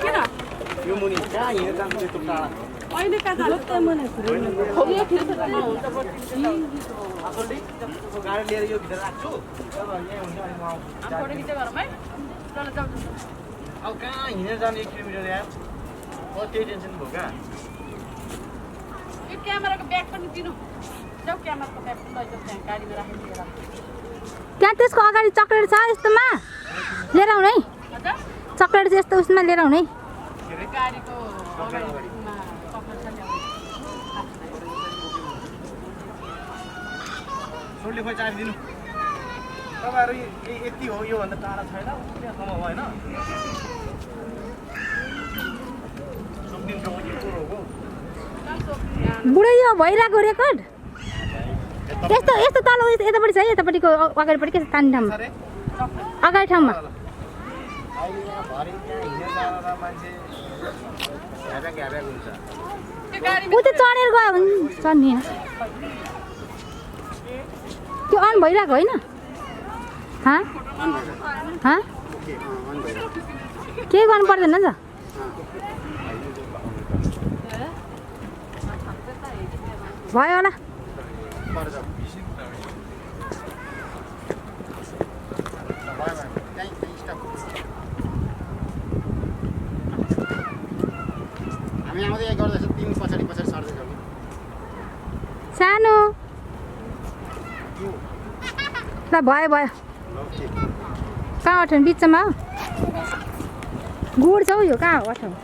किन यो मुनि कहाँ हिँडेर जान्छ त्यस्तो टाढा अहिले कहाँ जानु त मने यो फेरि त हुन्छ असलले गाडी लिएर यो भित्र राख्छु अब यहाँ हुन्छ अनि म आउँछु फोटो खिच्दै गरौँ है चल जाऊ अब कहाँ हिँडेर जाने 1 किलोमिटर यार त्यही टेन्सन भयो क्या यो क्यामेराको ब्याग पनि दिनु जाऊ क्यामेराको ब्याग पनि लैजाऊ त्यहाँ गाडीमा राखेर लिएर त्यहाँ त्यसको अगाडि चक्लेट छ यस्तोमा लिएर आउनु है हजुर चक्लेट चाहिँ यस्तो उसमा लिएर आउनु है गाडीको अगाडिमा चक्लेट छ ल्याउनु छोडले खोइ चाबी दिनु तपाईँहरू यति हो योभन्दा टाढा छैन त्यहाँसम्म होइन सक्दिन्छ मैले कुरो हो बुढो यो भइरहेको रेकर्ड यस्तो यस्तो तल यतापट्टि छ है यतापट्टिको अगाडिपट्टि के छ तान्ने ठाउँमा अगाडि ठाउँमा अहिले यहाँ भरि त्यहाँ हिँडेर जाँदा मान्छे घ्याब्याक हुन्छ त्यो गाडी ऊ चाहिँ चढेर गयो भने चढ्ने त्यो अन भइरहेको होइन हाँ हाँ केही गर्नु पर्दैन नि त भयो होला हामी आउँदै गर्दैछ तिमी पछाडि पछाडि सर्दैछौ सानो ल भयो भयो कहाँ अठाउनु बिचमा हो गुड छ हौ यो कहाँ हो अठाउनु